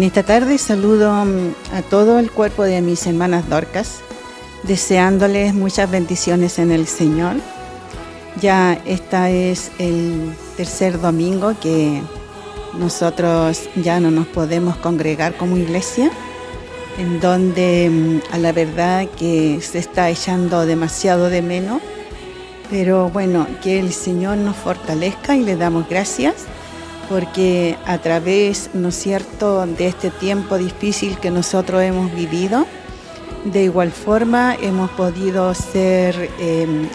En esta tarde saludo a todo el cuerpo de mis hermanas Dorcas, deseándoles muchas bendiciones en el Señor. Ya esta es el tercer domingo que nosotros ya no nos podemos congregar como iglesia, en donde a la verdad que se está echando demasiado de menos, pero bueno, que el Señor nos fortalezca y le damos gracias, porque a través, ¿no es cierto?, de este tiempo difícil que nosotros hemos vivido, de igual forma hemos podido ser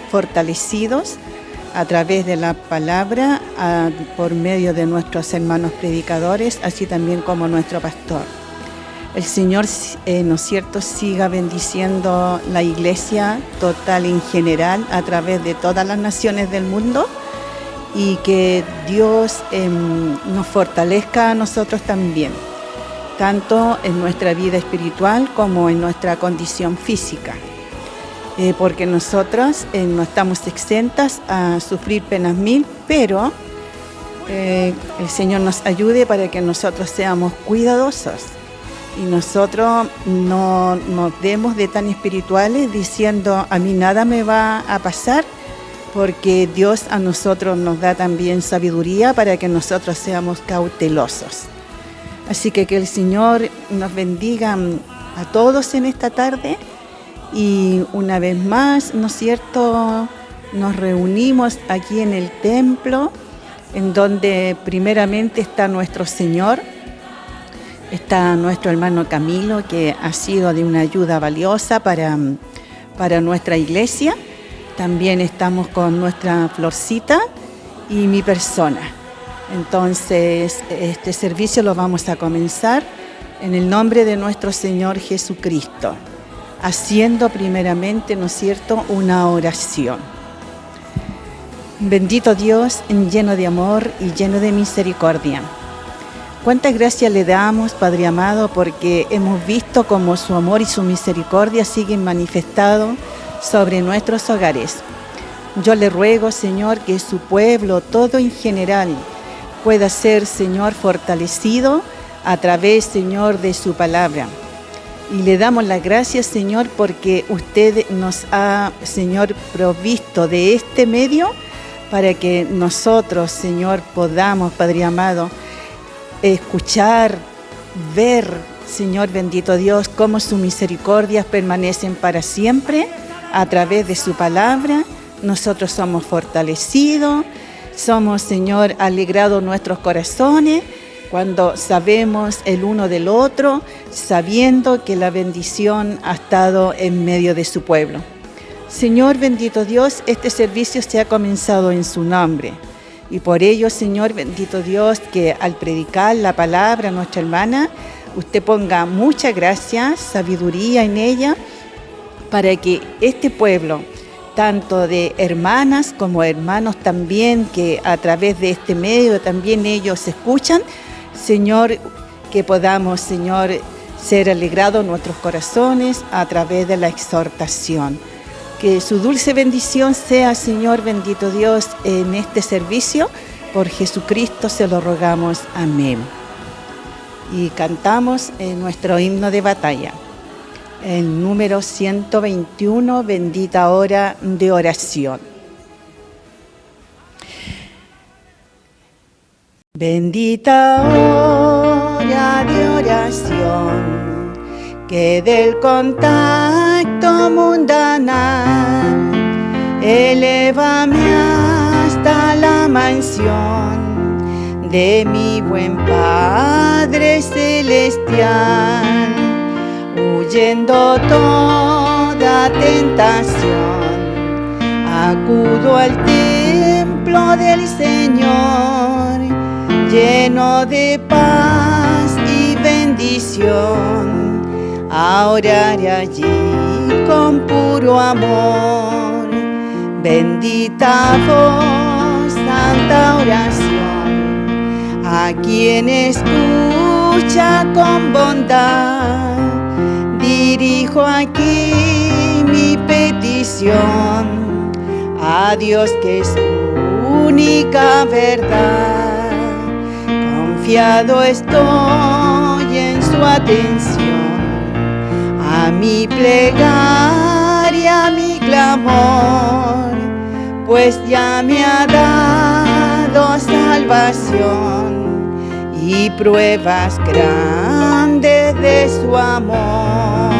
fortalecidos a través de la palabra, por medio de nuestros hermanos predicadores, así también como nuestro pastor. El Señor, ¿no es cierto?, siga bendiciendo la iglesia total en general a través de todas las naciones del mundo, y que Dios nos fortalezca a nosotros también, tanto en nuestra vida espiritual como en nuestra condición física, porque nosotros no estamos exentas a sufrir penas mil, pero el Señor nos ayude para que nosotros seamos cuidadosos y nosotros no nos demos de tan espirituales diciendo a mí nada me va a pasar, porque Dios a nosotros nos da también sabiduría para que nosotros seamos cautelosos. Así que el Señor nos bendiga a todos en esta tarde, y una vez más, ¿no es cierto?, nos reunimos aquí en el templo, en donde primeramente está nuestro Señor, está nuestro hermano Camilo, que ha sido de una ayuda valiosa para nuestra iglesia. También estamos con nuestra Florcita y mi persona. Entonces, este servicio lo vamos a comenzar en el nombre de nuestro Señor Jesucristo, haciendo primeramente, ¿no es cierto?, una oración. Bendito Dios, lleno de amor y lleno de misericordia. Cuántas gracias le damos, Padre amado, porque hemos visto cómo su amor y su misericordia siguen manifestados sobre nuestros hogares. Yo le ruego, Señor, que su pueblo, todo en general, pueda ser, Señor, fortalecido a través, Señor, de su palabra. Y le damos las gracias, Señor, porque usted nos ha, Señor, provisto de este medio para que nosotros, Señor, podamos, Padre amado, escuchar, ver, Señor bendito Dios, cómo sus misericordias permanecen para siempre. A través de su palabra, nosotros somos fortalecidos, somos, Señor, alegrados nuestros corazones cuando sabemos el uno del otro, sabiendo que la bendición ha estado en medio de su pueblo. Señor bendito Dios, este servicio se ha comenzado en su nombre, y por ello, Señor bendito Dios, que al predicar la palabra a nuestra hermana, usted ponga mucha gracia, sabiduría en ella, para que este pueblo, tanto de hermanas como hermanos también, que a través de este medio también ellos escuchan, Señor, que podamos, Señor, ser alegrados nuestros corazones a través de la exhortación. Que su dulce bendición sea, Señor bendito Dios, en este servicio. Por Jesucristo se lo rogamos. Amén. Y cantamos nuestro himno de batalla. El número 121, bendita hora de oración. Bendita hora de oración, que del contacto mundanal elévame hasta la mansión de mi buen Padre Celestial. Huyendo toda tentación, acudo al templo del Señor, lleno de paz y bendición, a orar allí con puro amor. Bendita voz, santa oración, a quien escucha con bondad. Dirijo aquí mi petición a Dios, que es única verdad. Confiado estoy en su atención a mi plegaria, a mi clamor, pues ya me ha dado salvación y pruebas grandes de su amor.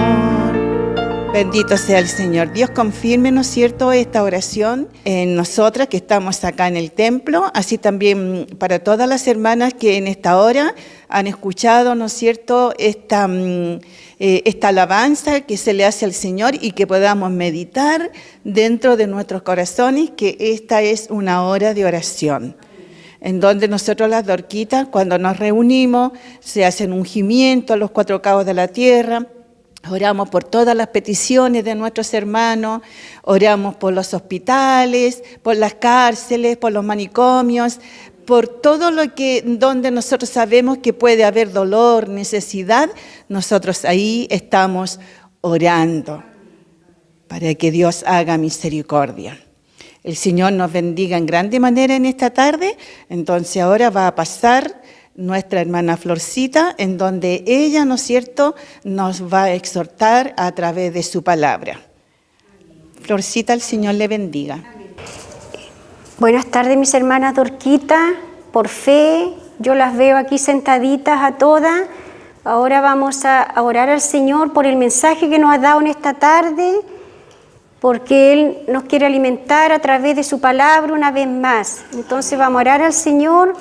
Bendito sea el Señor. Dios confirme, ¿no es cierto?, esta oración en nosotras que estamos acá en el templo, así también para todas las hermanas que en esta hora han escuchado, ¿no es cierto?, esta alabanza que se le hace al Señor y que podamos meditar dentro de nuestros corazones que esta es una hora de oración, en donde nosotros las dorquitas, cuando nos reunimos, se hacen ungimiento a los 4 cabos de la tierra. Oramos por todas las peticiones de nuestros hermanos, oramos por los hospitales, por las cárceles, por los manicomios, por todo lo que, donde nosotros sabemos que puede haber dolor, necesidad, nosotros ahí estamos orando para que Dios haga misericordia. El Señor nos bendiga en grande manera en esta tarde, entonces ahora va a pasar nuestra hermana Florcita, en donde ella, ¿no es cierto?, nos va a exhortar a través de su palabra. Florcita, el Señor le bendiga. Buenas tardes, mis hermanas dorquitas. Por fe, yo las veo aquí sentaditas a todas. Ahora vamos a orar al Señor por el mensaje que nos ha dado en esta tarde, porque Él nos quiere alimentar a través de su palabra una vez más. Entonces vamos a orar al Señor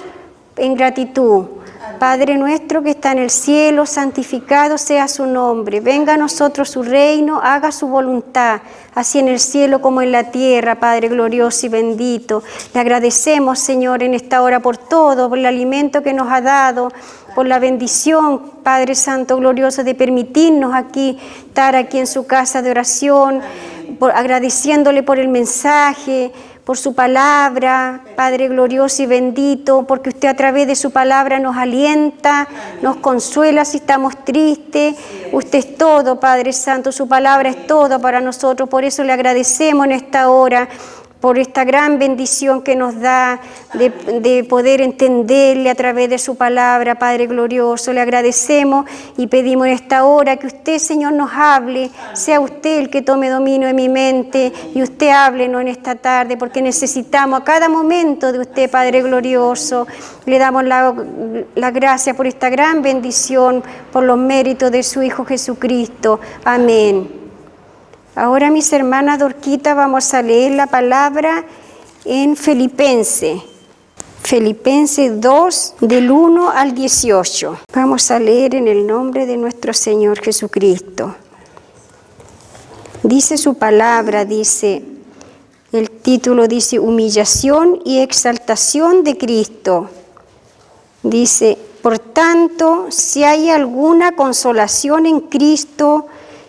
en gratitud. Padre nuestro que está en el cielo, santificado sea su nombre. Venga a nosotros su reino, haga su voluntad, así en el cielo como en la tierra, Padre glorioso y bendito. Le agradecemos, Señor, en esta hora por todo, por el alimento que nos ha dado, por la bendición, Padre Santo glorioso, de permitirnos estar aquí en su casa de oración, agradeciéndole por el mensaje, por su palabra, Padre glorioso y bendito, porque usted a través de su palabra nos alienta, nos consuela si estamos tristes. Usted es todo, Padre Santo, su palabra es todo para nosotros, por eso le agradecemos en esta hora, por esta gran bendición que nos da de poder entenderle a través de su palabra, Padre glorioso. Le agradecemos y pedimos en esta hora que usted, Señor, nos hable, sea usted el que tome dominio de mi mente y usted háblenos en esta tarde, porque necesitamos a cada momento de usted, Padre glorioso. Le damos la gracia por esta gran bendición, por los méritos de su Hijo Jesucristo. Amén. Ahora, mis hermanas dorquitas, vamos a leer la palabra en Filipenses 2, del 1 al 18. Vamos a leer en el nombre de nuestro Señor Jesucristo. Dice su palabra, el título dice, humillación y exaltación de Cristo. Dice, por tanto, si hay alguna consolación en Cristo,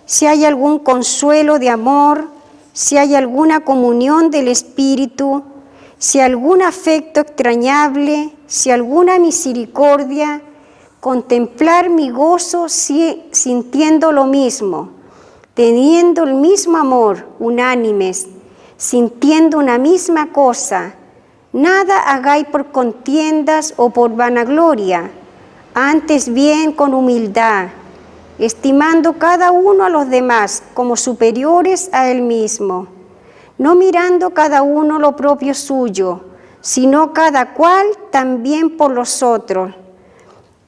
si hay algún consuelo de amor, si hay alguna comunión del Espíritu, si algún afecto extrañable, si alguna misericordia, contemplar mi gozo sintiendo lo mismo, teniendo el mismo amor, unánimes, sintiendo una misma cosa. Nada hagáis por contiendas o por vanagloria, antes bien con humildad, estimando cada uno a los demás como superiores a él mismo, no mirando cada uno lo propio suyo, sino cada cual también por los otros.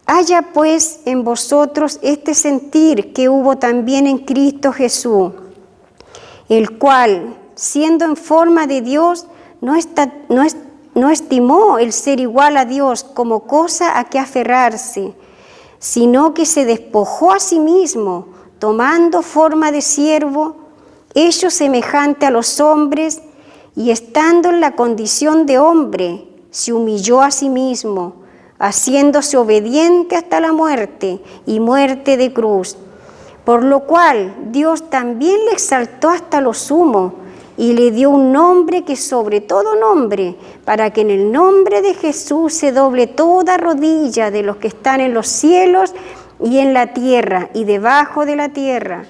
Haya pues en vosotros este sentir que hubo también en Cristo Jesús, el cual, siendo en forma de Dios, no estimó el ser igual a Dios como cosa a que aferrarse, sino que se despojó a sí mismo, tomando forma de siervo, hecho semejante a los hombres, y estando en la condición de hombre, se humilló a sí mismo, haciéndose obediente hasta la muerte, y muerte de cruz. Por lo cual Dios también le exaltó hasta lo sumo, y le dio un nombre que sobre todo nombre, para que en el nombre de Jesús se doble toda rodilla de los que están en los cielos y en la tierra y debajo de la tierra,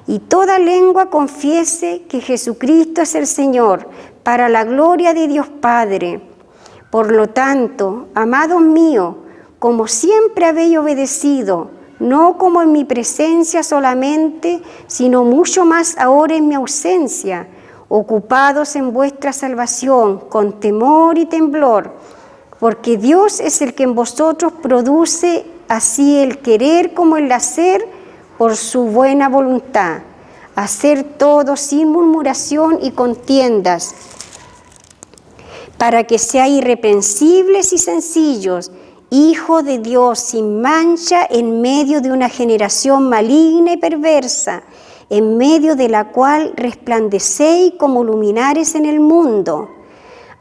y toda lengua confiese que Jesucristo es el Señor, para la gloria de Dios Padre. Por lo tanto, amados míos, como siempre habéis obedecido, no como en mi presencia solamente, sino mucho más ahora en mi ausencia, ocupados en vuestra salvación, con temor y temblor, porque Dios es el que en vosotros produce así el querer como el hacer por su buena voluntad. Hacer todo sin murmuración y contiendas, para que seáis irreprensibles y sencillos, hijos de Dios sin mancha en medio de una generación maligna y perversa, en medio de la cual resplandecéis como luminares en el mundo,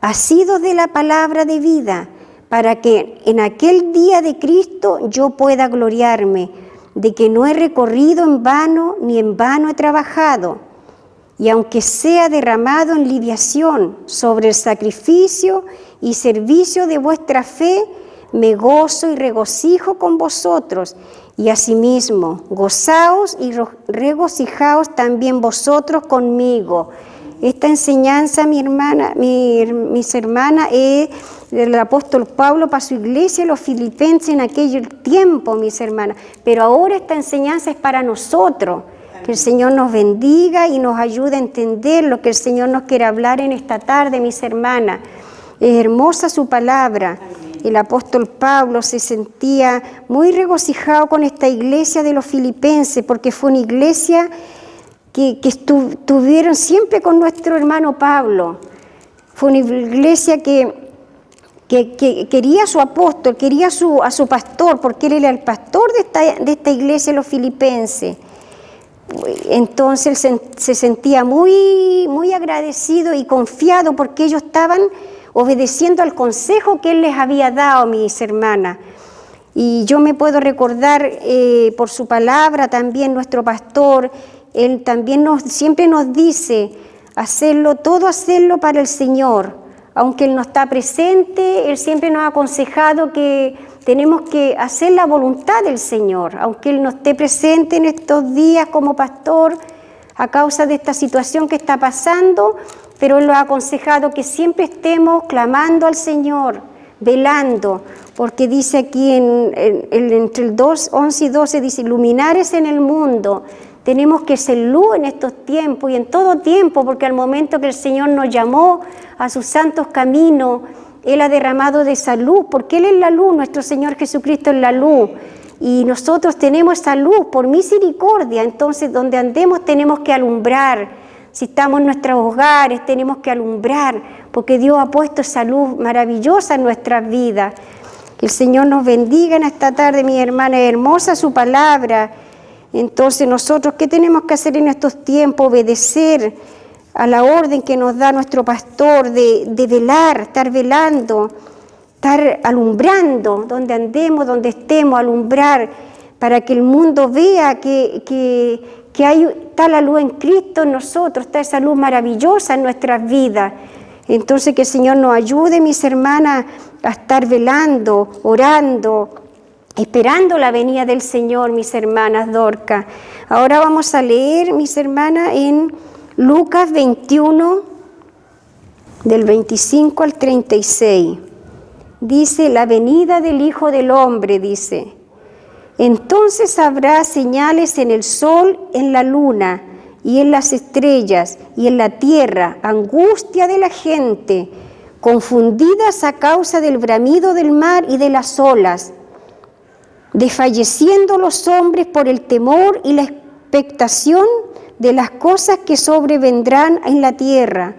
asidos de la palabra de vida, para que en aquel día de Cristo yo pueda gloriarme, de que no he recorrido en vano, ni en vano he trabajado, y aunque sea derramado en libación sobre el sacrificio y servicio de vuestra fe, me gozo y regocijo con vosotros, y asimismo gozaos y regocijaos también vosotros conmigo. Esta enseñanza, mis hermanas, es del apóstol Pablo para su iglesia, los filipenses en aquel tiempo, mis hermanas. Pero ahora esta enseñanza es para nosotros. Que el Señor nos bendiga y nos ayude a entender lo que el Señor nos quiere hablar en esta tarde, mis hermanas. Es hermosa su palabra. El apóstol Pablo se sentía muy regocijado con esta iglesia de los filipenses, porque fue una iglesia que estuvieron siempre con nuestro hermano Pablo. Fue una iglesia que quería a su apóstol, quería a su pastor, porque él era el pastor de esta iglesia de los filipenses. Entonces él se sentía muy, muy agradecido y confiado, porque ellos estaban obedeciendo al consejo que él les había dado, mis hermanas. Y yo me puedo recordar por su palabra también nuestro pastor. Él también siempre nos dice todo hacerlo para el Señor. Aunque Él no está presente, Él siempre nos ha aconsejado que tenemos que hacer la voluntad del Señor. Aunque Él no esté presente en estos días como pastor, a causa de esta situación que está pasando, pero Él nos ha aconsejado que siempre estemos clamando al Señor, velando, porque dice aquí entre el 11 y 12, dice, luminares en el mundo. Tenemos que ser luz en estos tiempos y en todo tiempo, porque al momento que el Señor nos llamó a sus santos caminos, Él ha derramado de esa luz, porque Él es la luz, nuestro Señor Jesucristo es la luz, y nosotros tenemos esa luz por misericordia. Entonces donde andemos tenemos que alumbrar. Si estamos en nuestros hogares tenemos que alumbrar, porque Dios ha puesto esa luz maravillosa en nuestras vidas. Que el Señor nos bendiga en esta tarde, mi hermana, hermosa su palabra. Entonces nosotros, ¿qué tenemos que hacer en estos tiempos? Obedecer a la orden que nos da nuestro pastor de velar, estar velando, estar alumbrando, donde andemos, donde estemos, alumbrar, para que el mundo vea que está la luz en Cristo en nosotros, está esa luz maravillosa en nuestras vidas. Entonces que el Señor nos ayude, mis hermanas, a estar velando, orando, esperando la venida del Señor, mis hermanas Dorcas. Ahora vamos a leer, mis hermanas, en Lucas 21, del 25 al 36. Dice, la venida del Hijo del Hombre, dice, entonces habrá señales en el sol, en la luna y en las estrellas y en la tierra, angustia de la gente, confundidas a causa del bramido del mar y de las olas, desfalleciendo los hombres por el temor y la expectación de las cosas que sobrevendrán en la tierra,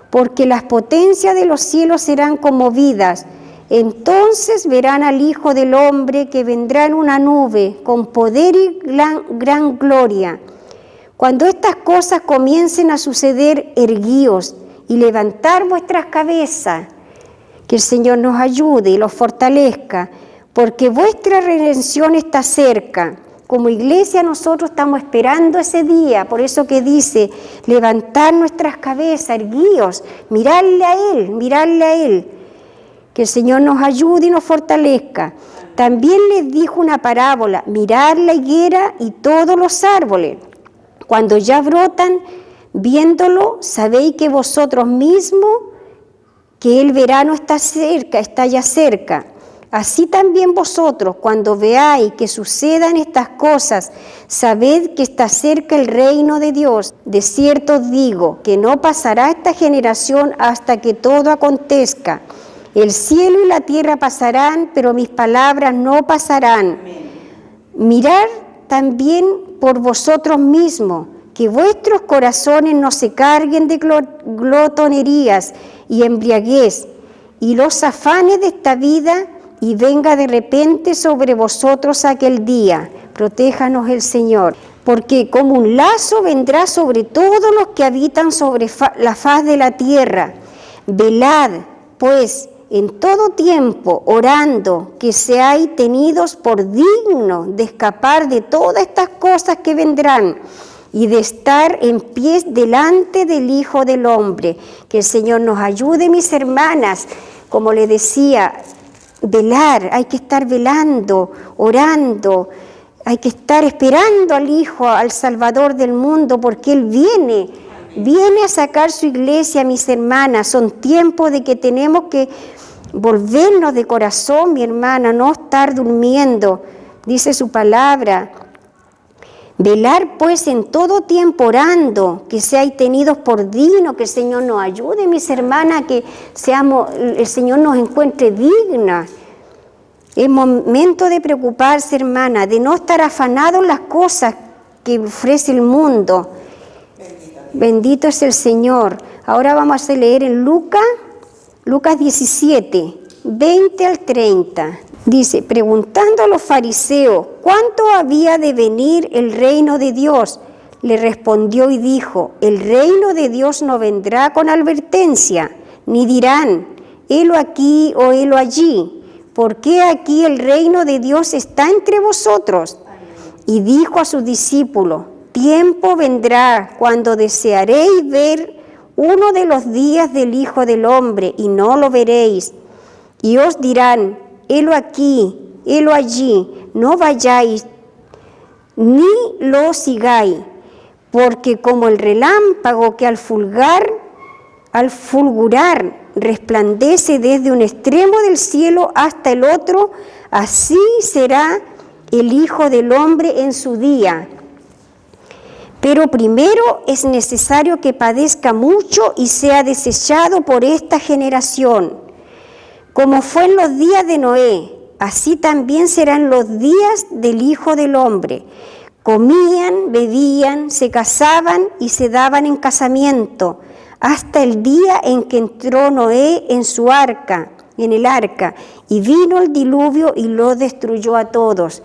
porque las potencias de los cielos serán conmovidas. Entonces verán al Hijo del Hombre que vendrá en una nube con poder y gran gloria. Cuando estas cosas comiencen a suceder, erguíos y levantar vuestras cabezas, que el Señor nos ayude y los fortalezca, porque vuestra redención está cerca. Como iglesia nosotros estamos esperando ese día, por eso que dice, levantar nuestras cabezas, erguíos, mirarle a Él. Que el Señor nos ayude y nos fortalezca. También les dijo una parábola, mirad la higuera y todos los árboles. Cuando ya brotan, viéndolo, sabéis que vosotros mismos, que el verano está ya cerca. Así también vosotros, cuando veáis que sucedan estas cosas, sabed que está cerca el reino de Dios. De cierto os digo que no pasará esta generación hasta que todo acontezca. El cielo y la tierra pasarán, pero mis palabras no pasarán. Mirad también por vosotros mismos, que vuestros corazones no se carguen de glotonerías y embriaguez, y los afanes de esta vida, y venga de repente sobre vosotros aquel día. Protéjanos el Señor, porque como un lazo vendrá sobre todos los que habitan sobre la faz de la tierra. Velad, pues, en todo tiempo, orando, que seáis tenidos por dignos de escapar de todas estas cosas que vendrán y de estar en pie delante del Hijo del Hombre. Que el Señor nos ayude, mis hermanas. Como le decía, velar, hay que estar velando, orando, hay que estar esperando al Hijo, al Salvador del mundo, porque Él viene a sacar su iglesia, mis hermanas. Son tiempos de que tenemos que volvernos de corazón, mi hermana, no estar durmiendo. Dice su palabra, velar pues en todo tiempo orando, que seáis tenidos por dignos, que el Señor nos ayude, mis hermanas, que el Señor nos encuentre dignas. Es momento de preocuparse, hermana, de no estar afanados en las cosas que ofrece el mundo. Bendito es el Señor. Ahora vamos a leer en Lucas 17, 20 al 30. Dice, preguntando a los fariseos, ¿cuánto había de venir el reino de Dios? Le respondió y dijo, el reino de Dios no vendrá con advertencia, ni dirán, helo aquí o helo allí, porque aquí el reino de Dios está entre vosotros. Y dijo a sus discípulos, tiempo vendrá cuando desearéis ver uno de los días del Hijo del Hombre, y no lo veréis. Y os dirán, helo aquí, helo allí, no vayáis, ni lo sigáis, porque como el relámpago que al fulgurar resplandece desde un extremo del cielo hasta el otro, así será el Hijo del Hombre en su día. Pero primero es necesario que padezca mucho y sea desechado por esta generación. Como fue en los días de Noé, así también serán los días del Hijo del Hombre. Comían, bebían, se casaban y se daban en casamiento, hasta el día en que entró Noé en el arca, y vino el diluvio y los destruyó a todos.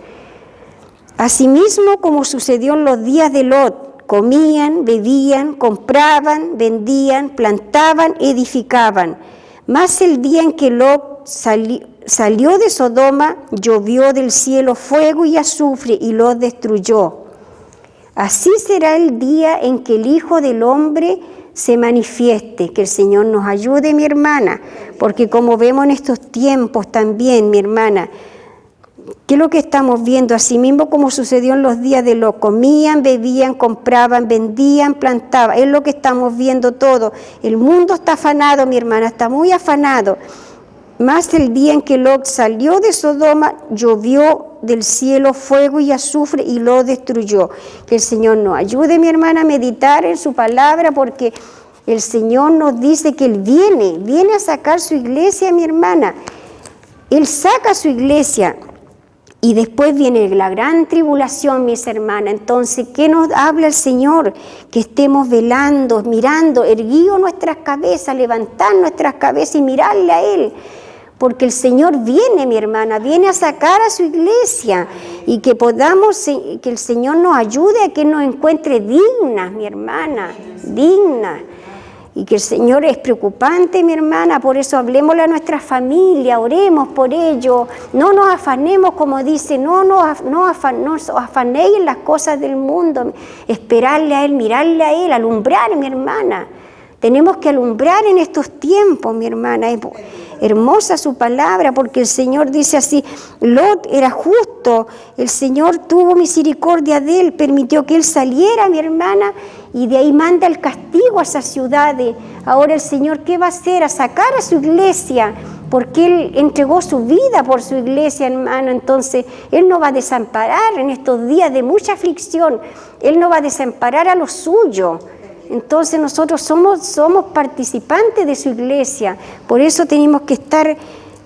Asimismo, como sucedió en los días de Lot, comían, bebían, compraban, vendían, plantaban, edificaban. Mas el día en que Lot salió de Sodoma, llovió del cielo fuego y azufre y los destruyó. Así será el día en que el Hijo del Hombre se manifieste. Que el Señor nos ayude, mi hermana, porque como vemos en estos tiempos también, mi hermana, ¿qué es lo que estamos viendo? Así mismo como sucedió en los días de Lot, comían, bebían, compraban, vendían, plantaban. Es lo que estamos viendo todo. El mundo está afanado, mi hermana, está muy afanado. Más el día en que Lot salió de Sodoma, llovió del cielo fuego y azufre y lo destruyó. Que el Señor nos ayude, mi hermana, a meditar en su palabra, porque el Señor nos dice que Él viene a sacar su iglesia, mi hermana. Él saca su iglesia. Y después viene la gran tribulación, mis hermanas. Entonces, ¿qué nos habla el Señor? Que estemos velando, mirando, erguido nuestras cabezas, levantar nuestras cabezas y mirarle a Él. Porque el Señor viene, mi hermana, viene a sacar a su iglesia. Y que que el Señor nos ayude a que nos encuentre dignas, mi hermana, dignas. Y que el Señor es preocupante, mi hermana, por eso hablemosle a nuestra familia, oremos por ello, no nos afanemos, como dice, no os afanéis en las cosas del mundo, esperarle a Él, mirarle a Él, alumbrar, mi hermana. Tenemos que alumbrar en estos tiempos, mi hermana. Es hermosa su palabra, porque el Señor dice así, Lot era justo, el Señor tuvo misericordia de él, permitió que él saliera, mi hermana, y de ahí manda el castigo a esas ciudades. Ahora el Señor, ¿qué va a hacer? A sacar a su iglesia. porque Él entregó su vida por su iglesia, hermano. Entonces Él no va a desamparar en estos días de mucha aflicción. Él no va a desamparar a los suyos. Entonces nosotros somos participantes de su iglesia. Por eso tenemos que estar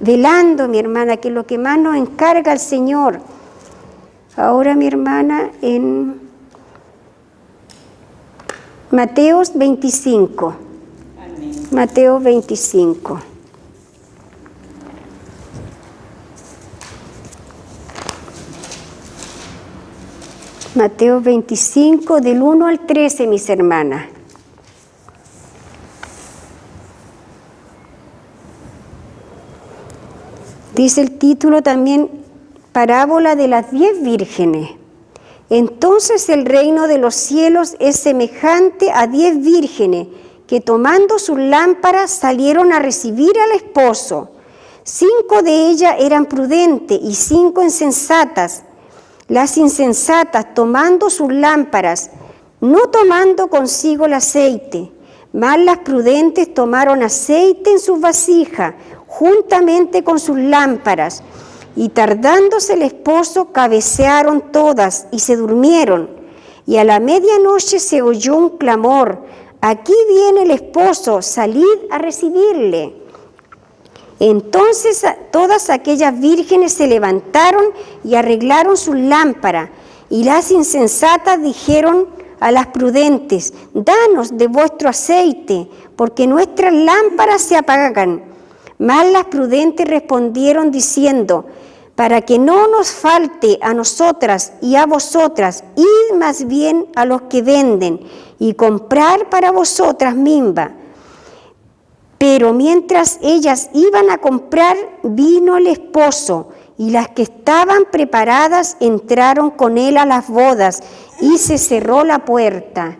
velando, mi hermana, que es lo que más nos encarga el Señor. Ahora, mi hermana, en Mateos 25. Amén. Mateos 25. Mateo 25, del 1 al 13, mis hermanas. Dice el título también, parábola de las 10 vírgenes. Entonces el reino de los cielos es semejante a 10 vírgenes que tomando sus lámparas salieron a recibir al esposo. 5 de ellas eran prudentes y 5 insensatas. Las insensatas, tomando sus lámparas, no tomando consigo el aceite, mas las prudentes tomaron aceite en sus vasijas, juntamente con sus lámparas, y tardándose el esposo, cabecearon todas y se durmieron. Y a la medianoche se oyó un clamor: aquí viene el esposo, salid a recibirle. Entonces todas aquellas vírgenes se levantaron y arreglaron sus lámparas, y las insensatas dijeron a las prudentes: danos de vuestro aceite, porque nuestras lámparas se apagan. Mas las prudentes respondieron diciendo: para que no nos falte a nosotras y a vosotras, id más bien a los que venden y comprar para vosotras mismas. Pero mientras ellas iban a comprar, vino el esposo, y las que estaban preparadas entraron con él a las bodas, y se cerró la puerta.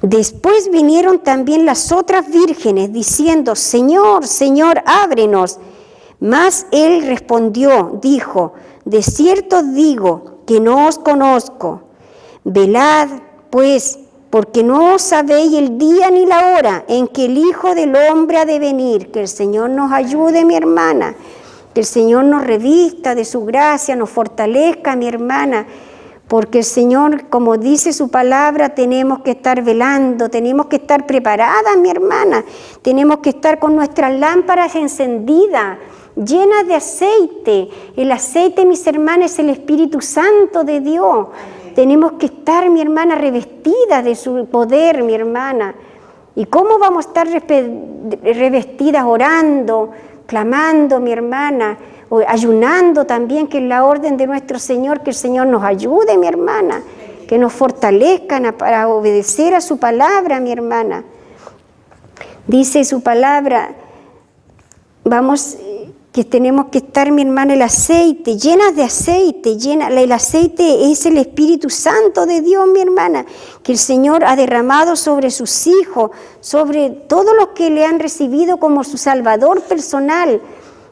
Después vinieron también las otras vírgenes, diciendo: Señor, Señor, ábrenos. Mas él respondió, dijo: de cierto os digo que no os conozco. Velad, pues, porque no sabéis el día ni la hora en que el Hijo del Hombre ha de venir. Que el Señor nos ayude, mi hermana, que el Señor nos revista de su gracia, nos fortalezca, mi hermana, porque el Señor, como dice su palabra, tenemos que estar velando, tenemos que estar preparadas, mi hermana, tenemos que estar con nuestras lámparas encendidas, llenas de aceite. El aceite, mis hermanas, es el Espíritu Santo de Dios. Tenemos que estar, mi hermana, revestidas de su poder, mi hermana. ¿Y cómo vamos a estar revestidas? Orando, clamando, mi hermana, o ayunando también, que es la orden de nuestro Señor. Que el Señor nos ayude, mi hermana, que nos fortalezcan para obedecer a su palabra, mi hermana. Dice su palabra, que tenemos que estar, mi hermana, el aceite, llenas de aceite, el aceite es el Espíritu Santo de Dios, mi hermana, que el Señor ha derramado sobre sus hijos, sobre todos los que le han recibido como su Salvador personal.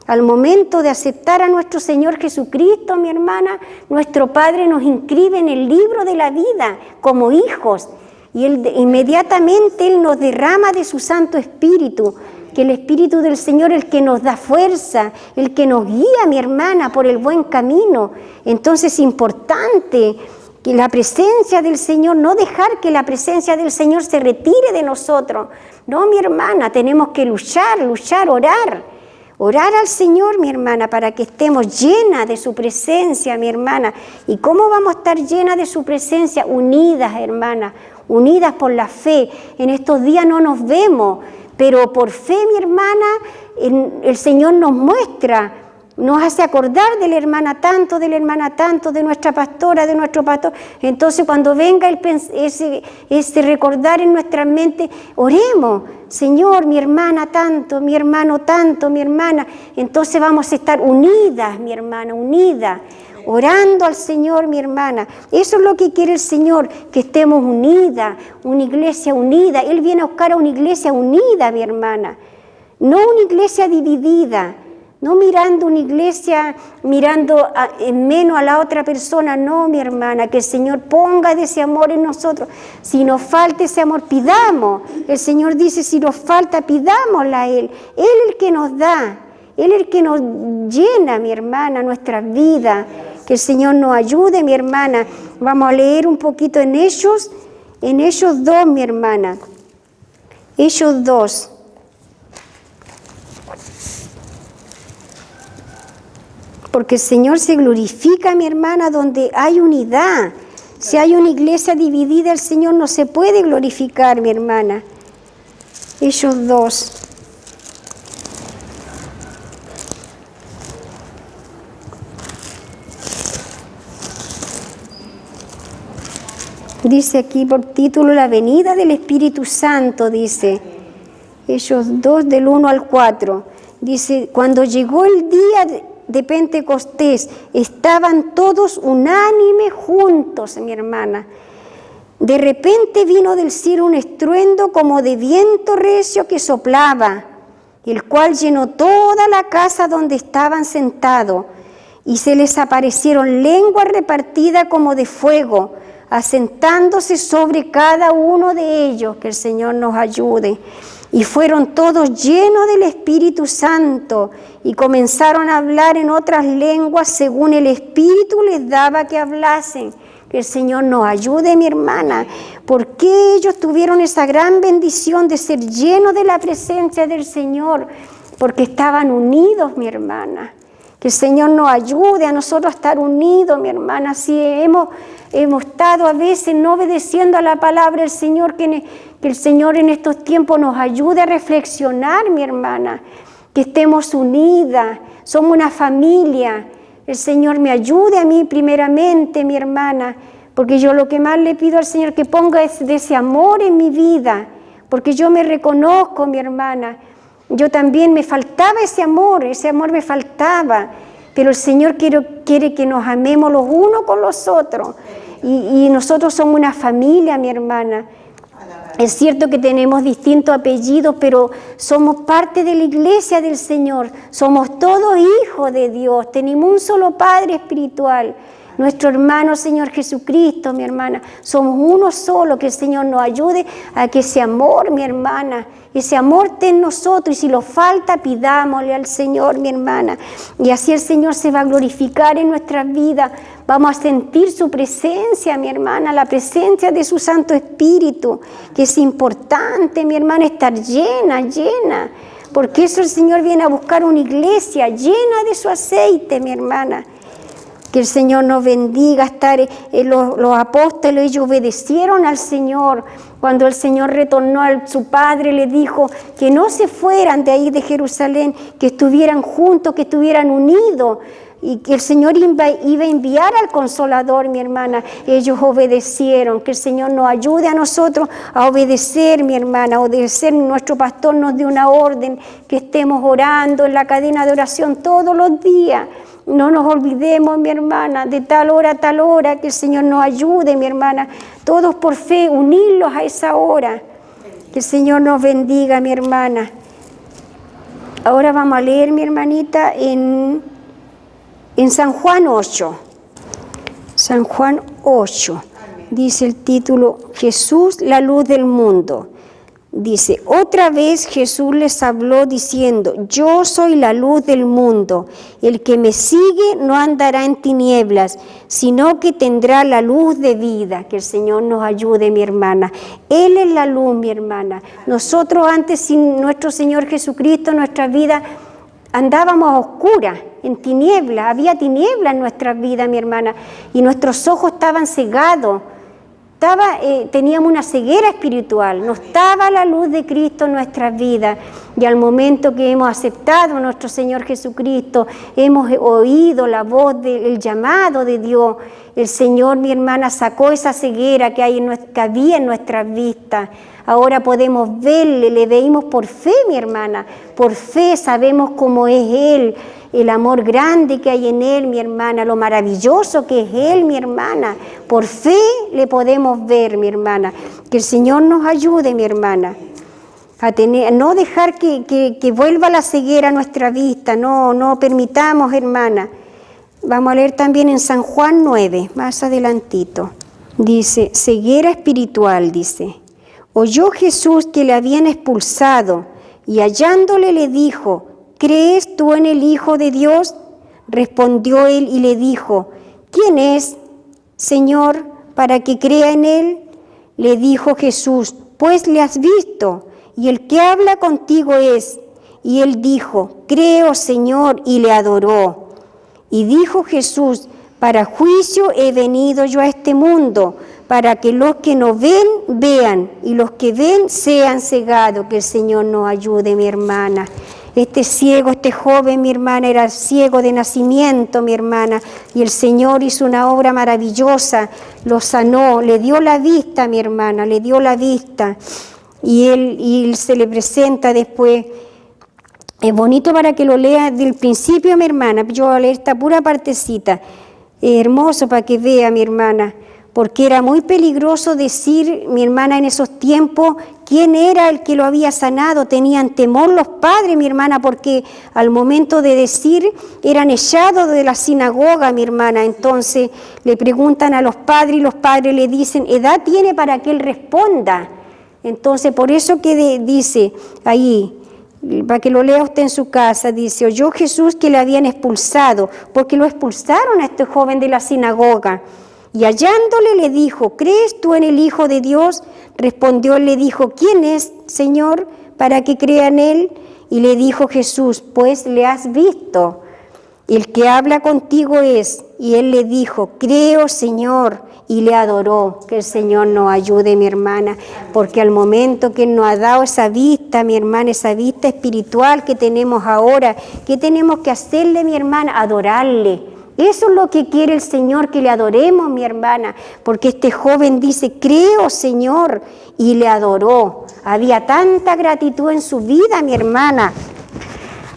Al momento de aceptar a nuestro Señor Jesucristo, mi hermana, nuestro Padre nos inscribe en el libro de la vida como hijos, y inmediatamente Él nos derrama de su Santo Espíritu. Que el Espíritu del Señor, el que nos da fuerza, el que nos guía, mi hermana, por el buen camino. Entonces es importante que la presencia del Señor, no dejar que la presencia del Señor se retire de nosotros. No, mi hermana, tenemos que luchar, orar al Señor, mi hermana, para que estemos llenas de su presencia, mi hermana. ¿Y cómo vamos a estar llenas de su presencia? Unidas, hermana, unidas por la fe. En estos días no nos vemos, pero por fe, mi hermana, el Señor nos muestra, nos hace acordar de la hermana tanto, de nuestra pastora, de nuestro pastor. Entonces, cuando venga ese recordar en nuestra mente, oremos: Señor, mi hermana tanto, mi hermano tanto, mi hermana. Entonces vamos a estar unidas, mi hermana, unidas, orando al Señor, mi hermana. Eso es lo que quiere el Señor, que estemos unidas, una iglesia unida. Él viene a buscar a una iglesia unida, mi hermana, no una iglesia dividida. No mirando una iglesia, mirando en menos a la otra persona, no, mi hermana, que el Señor ponga de ese amor en nosotros. Si nos falta ese amor, pidamos. El Señor dice, si nos falta, pidámosla a Él. Él es el que nos da, Él es el que nos llena, mi hermana, nuestra vida. Que el Señor nos ayude, mi hermana. Vamos a leer un poquito en Hechos 2, mi hermana. Hechos 2. Porque el Señor se glorifica, mi hermana, donde hay unidad. Si hay una iglesia dividida, el Señor no se puede glorificar, mi hermana. Hechos 2. Dice aquí por título, la venida del Espíritu Santo, dice. Hechos 2, del 1 al 4. Dice, cuando llegó el día de Pentecostés, estaban todos unánimes juntos, mi hermana. De repente vino del cielo un estruendo como de viento recio que soplaba, el cual llenó toda la casa donde estaban sentados, y se les aparecieron lenguas repartidas como de fuego, asentándose sobre cada uno de ellos. Que el Señor nos ayude. Y fueron todos llenos del Espíritu Santo y comenzaron a hablar en otras lenguas según el Espíritu les daba que hablasen. Que el Señor nos ayude, mi hermana. ¿Por qué ellos tuvieron esa gran bendición de ser llenos de la presencia del Señor? Porque estaban unidos, mi hermana. Que el Señor nos ayude a nosotros a estar unidos, mi hermana. Si hemos estado a veces no obedeciendo a la palabra del Señor, que el Señor en estos tiempos nos ayude a reflexionar, mi hermana. Que estemos unidas, somos una familia. El Señor me ayude a mí primeramente, mi hermana, porque yo lo que más le pido al Señor que ponga es de ese amor en mi vida, porque yo me reconozco, mi hermana. Yo también me faltaba ese amor me faltaba, pero el Señor quiere que nos amemos los unos con los otros, y nosotros somos una familia, mi hermana. Es cierto que tenemos distintos apellidos, pero somos parte de la iglesia del Señor, somos todos hijos de Dios, tenemos un solo Padre espiritual. Nuestro hermano Señor Jesucristo, mi hermana, somos uno solo. Que el Señor nos ayude a que ese amor, mi hermana, ese amor esté en nosotros, y si lo falta, pidámosle al Señor, mi hermana, y así el Señor se va a glorificar en nuestras vidas. Vamos a sentir su presencia, mi hermana, la presencia de su Santo Espíritu, que es importante, mi hermana, estar llena, porque eso el Señor viene a buscar una iglesia llena de su aceite, mi hermana. Que el Señor nos bendiga. Los apóstoles, ellos obedecieron al Señor. Cuando el Señor retornó a su Padre, le dijo que no se fueran de ahí de Jerusalén, que estuvieran juntos, que estuvieran unidos, y que el Señor iba a enviar al Consolador, mi hermana. Ellos obedecieron. Que el Señor nos ayude a nosotros a obedecer, mi hermana, a obedecer. Nuestro pastor nos dio una orden, que estemos orando en la cadena de oración todos los días. No nos olvidemos, mi hermana, de tal hora a tal hora. Que el Señor nos ayude, mi hermana, todos por fe, unirlos a esa hora. Que el Señor nos bendiga, mi hermana. Ahora vamos a leer, mi hermanita, en San Juan 8. San Juan 8. Dice el título, Jesús, la luz del mundo. Dice, otra vez Jesús les habló diciendo, yo soy la luz del mundo, el que me sigue no andará en tinieblas, sino que tendrá la luz de vida. Que el Señor nos ayude, mi hermana. Él es la luz, mi hermana. Nosotros antes, sin nuestro Señor Jesucristo, nuestra vida andábamos a oscuras, en tinieblas, había tinieblas en nuestras vidas, mi hermana, y nuestros ojos estaban cegados. Teníamos una ceguera espiritual, no estaba la luz de Cristo en nuestras vidas, y al momento que hemos aceptado a nuestro Señor Jesucristo, hemos oído la voz el llamado de Dios. El Señor, mi hermana, sacó esa ceguera que había en nuestras vistas. Ahora podemos verle, le veímos por fe, mi hermana, por fe sabemos cómo es Él, el amor grande que hay en Él, mi hermana, lo maravilloso que es Él, mi hermana. Por fe le podemos ver, mi hermana. Que el Señor nos ayude, mi hermana. no dejar que vuelva la ceguera a nuestra vista, no permitamos, hermana. Vamos a leer también en San Juan 9, más adelantito. Dice, ceguera espiritual, dice. Oyó Jesús que le habían expulsado y hallándole le dijo, ¿crees tú en el Hijo de Dios? Respondió él y le dijo, ¿quién es, Señor, para que crea en él? Le dijo Jesús, pues le has visto, y el que habla contigo es. Y él dijo, creo, Señor, y le adoró. Y dijo Jesús, para juicio he venido yo a este mundo, para que los que no ven, vean, y los que ven sean cegados. Que el Señor nos ayude, mi hermana. Este ciego, este joven, mi hermana, era ciego de nacimiento, mi hermana, y el Señor hizo una obra maravillosa, lo sanó, le dio la vista, mi hermana, le dio la vista, y él se le presenta después. Es bonito para que lo lea del principio, mi hermana. Yo voy a leer esta pura partecita. Es hermoso para que vea, mi hermana, porque era muy peligroso decir, mi hermana, en esos tiempos, quién era el que lo había sanado. Tenían temor los padres, mi hermana, porque al momento de decir eran echados de la sinagoga, mi hermana. Entonces le preguntan a los padres y los padres le dicen, edad tiene para que él responda. Entonces por eso que dice ahí, para que lo lea usted en su casa, dice, oyó Jesús que le habían expulsado, porque lo expulsaron a este joven de la sinagoga. Y hallándole le dijo, ¿crees tú en el Hijo de Dios? Respondió, le dijo, ¿quién es, Señor, para que crea en él? Y le dijo Jesús, pues le has visto, el que habla contigo es. Y él le dijo, creo, Señor, y le adoró. Que el Señor nos ayude, mi hermana, porque al momento que nos ha dado esa vista, mi hermana, esa vista espiritual que tenemos ahora, ¿qué tenemos que hacerle, mi hermana? Adorarle. Eso es lo que quiere el Señor, que le adoremos, mi hermana, porque este joven dice, creo, Señor, y le adoró. Había tanta gratitud en su vida, mi hermana.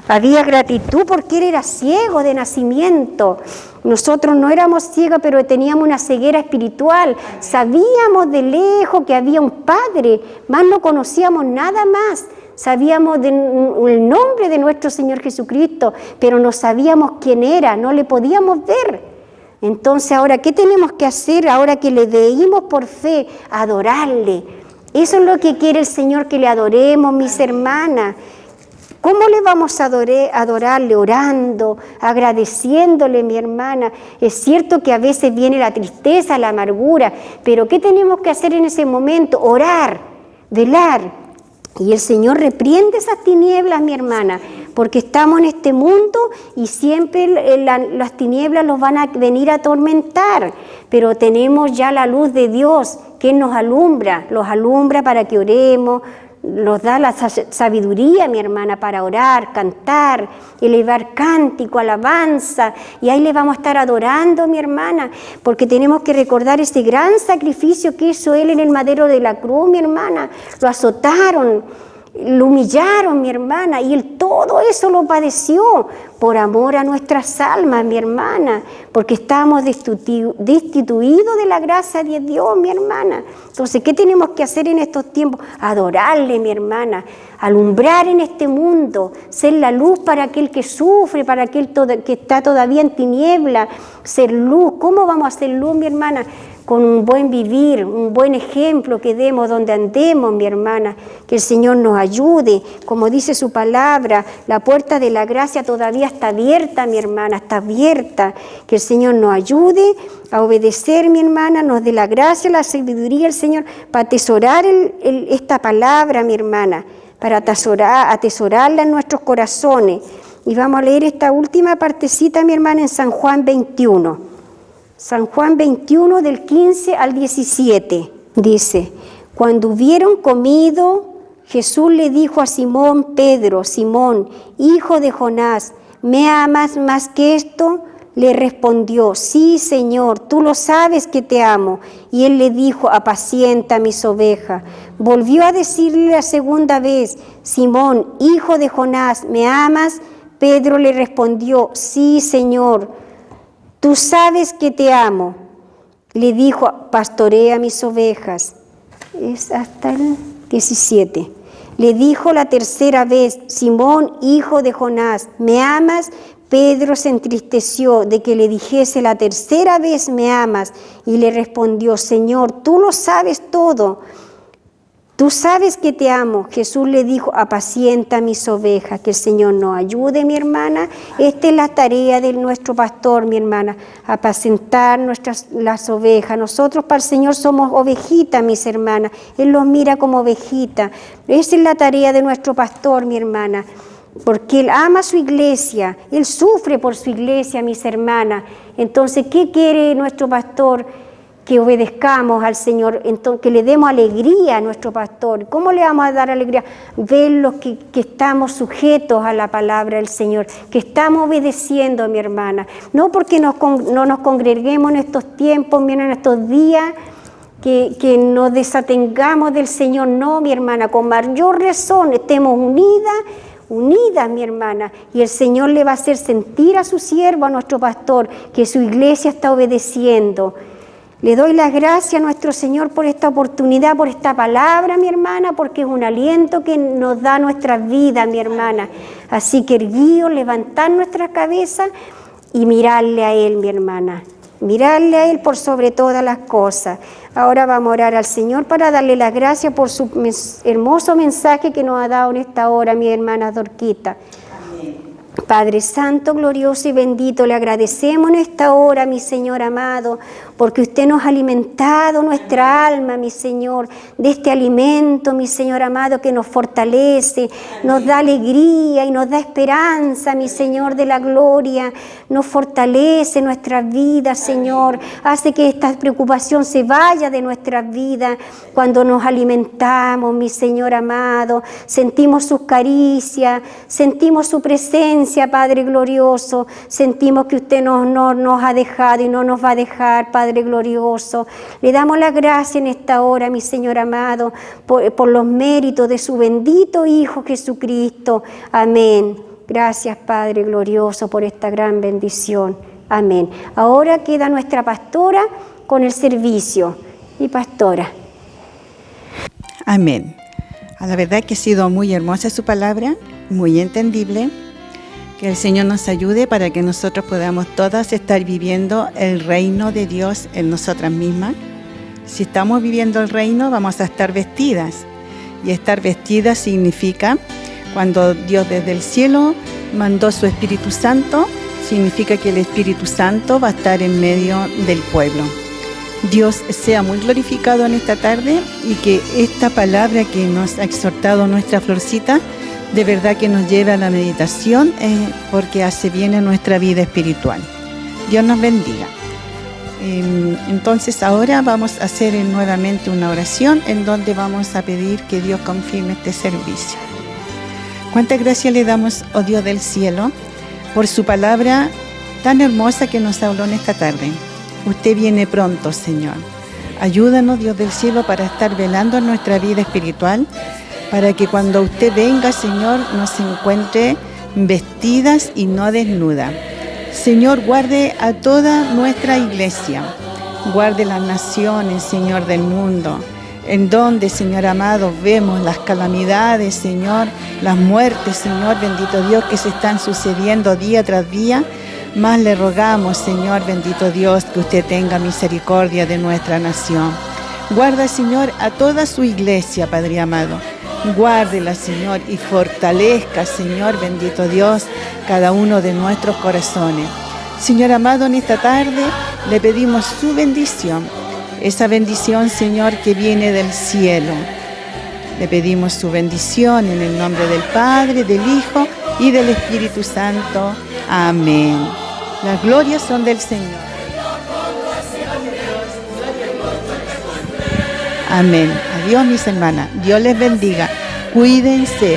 Había gratitud porque él era ciego de nacimiento. Nosotros no éramos ciegos, pero teníamos una ceguera espiritual. Sabíamos de lejos que había un Padre, más no conocíamos nada más. Sabíamos el nombre de nuestro Señor Jesucristo, pero no sabíamos quién era, no le podíamos ver. Entonces, ahora, ¿qué tenemos que hacer? Ahora que le veímos por fe, adorarle. Eso es lo que quiere el Señor, que le adoremos, mis hermanas. ¿Cómo le vamos a adorarle? Orando, agradeciéndole, mi hermana. Es cierto que a veces viene la tristeza, la amargura, pero ¿qué tenemos que hacer en ese momento? Orar, velar. Y el Señor reprende esas tinieblas, mi hermana, porque estamos en este mundo y siempre las tinieblas los van a venir a atormentar, pero tenemos ya la luz de Dios que nos alumbra, los alumbra para que oremos, nos da la sabiduría, mi hermana, para orar, cantar, elevar cántico, alabanza, y ahí le vamos a estar adorando, mi hermana, porque tenemos que recordar ese gran sacrificio que hizo Él en el madero de la cruz, mi hermana. Lo azotaron, lo humillaron, mi hermana, y Él todo eso lo padeció por amor a nuestras almas, mi hermana, porque estábamos destituidos de la gracia de Dios, mi hermana. Entonces, ¿qué tenemos que hacer en estos tiempos? Adorarle, mi hermana, alumbrar en este mundo, ser la luz para aquel que sufre, para aquel que está todavía en tiniebla, ser luz. ¿Cómo vamos a ser luz, mi hermana? Con un buen vivir, un buen ejemplo que demos donde andemos, mi hermana, que el Señor nos ayude. Como dice su palabra, la puerta de la gracia todavía está abierta, mi hermana, está abierta. Que el Señor nos ayude a obedecer, mi hermana, nos dé la gracia, la sabiduría del Señor para atesorar esta palabra, mi hermana, para atesorarla en nuestros corazones. Y vamos a leer esta última partecita, mi hermana, en San Juan 21. San Juan 21, del 15 al 17, dice, cuando hubieron comido, Jesús le dijo a Simón Pedro, Simón, hijo de Jonás, ¿me amas más que esto? Le respondió, sí, Señor, tú lo sabes que te amo. Y él le dijo, apacienta mis ovejas. Volvió a decirle la segunda vez, Simón, hijo de Jonás, ¿me amas? Pedro le respondió, sí, Señor, tú sabes que te amo. Le dijo, pastorea mis ovejas. Es hasta el 17. Le dijo la tercera vez: Simón, hijo de Jonás, ¿me amas? Pedro se entristeció de que le dijese la tercera vez: ¿me amas? Y le respondió: Señor, tú lo sabes todo. Tú sabes que te amo. Jesús le dijo: apacienta mis ovejas. Que el Señor nos ayude, mi hermana. Esta es la tarea de nuestro pastor, mi hermana, apacentar las ovejas. Nosotros para el Señor somos ovejitas, mis hermanas. Él los mira como ovejitas. Esa es la tarea de nuestro pastor, mi hermana, porque Él ama a su iglesia, Él sufre por su iglesia, mis hermanas. Entonces, ¿qué quiere nuestro pastor? Que obedezcamos al Señor, entonces, que le demos alegría a nuestro pastor. ¿Cómo le vamos a dar alegría? Verlos que estamos sujetos a la palabra del Señor, que estamos obedeciendo, mi hermana. No porque no nos congreguemos en estos tiempos, miren, en estos días, que nos desatengamos del Señor. No, mi hermana, con mayor razón, estemos unidas, mi hermana, y el Señor le va a hacer sentir a su siervo, a nuestro pastor, que su iglesia está obedeciendo. Le doy las gracias a nuestro Señor por esta oportunidad, por esta palabra, mi hermana, porque es un aliento que nos da nuestra vida, mi hermana. Así que erguíos, levantar nuestra cabeza y mirarle a Él, mi hermana. Mirarle a Él por sobre todas las cosas. Ahora vamos a orar al Señor para darle las gracias por su hermoso mensaje que nos ha dado en esta hora, mi hermana Dorquita. Padre Santo, glorioso y bendito, le agradecemos en esta hora, mi Señor amado, porque usted nos ha alimentado nuestra alma, mi Señor, de este alimento, mi Señor amado, que nos fortalece, nos da alegría y nos da esperanza, mi Señor de la gloria, nos fortalece nuestras vidas, Señor, hace que esta preocupación se vaya de nuestras vidas cuando nos alimentamos, mi Señor amado, sentimos sus caricias, sentimos su presencia, Padre glorioso, sentimos que usted no nos ha dejado y no nos va a dejar, Padre glorioso. Le damos la gracia en esta hora, mi Señor amado, por los méritos de su bendito Hijo Jesucristo. Amén. Gracias, Padre glorioso, por esta gran bendición. Amén. Ahora queda nuestra pastora con el servicio. Y pastora. Amén. A la verdad que ha sido muy hermosa su palabra, muy entendible. Que el Señor nos ayude para que nosotros podamos todas estar viviendo el reino de Dios en nosotras mismas. Si estamos viviendo el reino, vamos a estar vestidas. Y estar vestidas significa, cuando Dios desde el cielo mandó su Espíritu Santo, significa que el Espíritu Santo va a estar en medio del pueblo. Dios sea muy glorificado en esta tarde y que esta palabra que nos ha exhortado nuestra Florcita, de verdad que nos lleve a la meditación, porque hace bien en nuestra vida espiritual. Dios nos bendiga. Entonces ahora vamos a hacer nuevamente una oración en donde vamos a pedir que Dios confirme este servicio. Cuántas gracias le damos, oh Dios del cielo, por su palabra tan hermosa que nos habló en esta tarde. Usted viene pronto, Señor. Ayúdanos, Dios del cielo, para estar velando en nuestra vida espiritual, para que cuando usted venga, Señor, nos encuentre vestidas y no desnudas. Señor, guarde a toda nuestra iglesia, guarde las naciones, Señor, del mundo, en donde, Señor amado, vemos las calamidades, Señor, las muertes, Señor, bendito Dios, que se están sucediendo día tras día. Más le rogamos, Señor, bendito Dios, que usted tenga misericordia de nuestra nación. Guarda, Señor, a toda su iglesia, Padre amado. Guárdela, Señor, y fortalezca, Señor, bendito Dios, cada uno de nuestros corazones. Señor amado, en esta tarde le pedimos su bendición, esa bendición, Señor, que viene del cielo. Le pedimos su bendición en el nombre del Padre, del Hijo y del Espíritu Santo. Amén. Las glorias son del Señor. Amén. Adiós, mis hermanas. Dios les bendiga. Cuídense.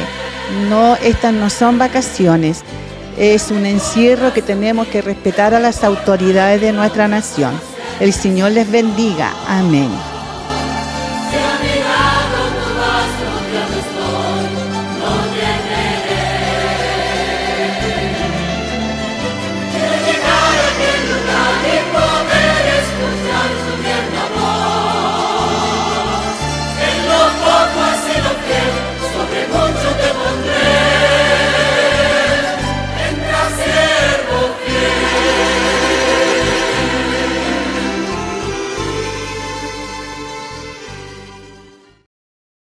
No, estas no son vacaciones. Es un encierro que tenemos que respetar a las autoridades de nuestra nación. El Señor les bendiga. Amén.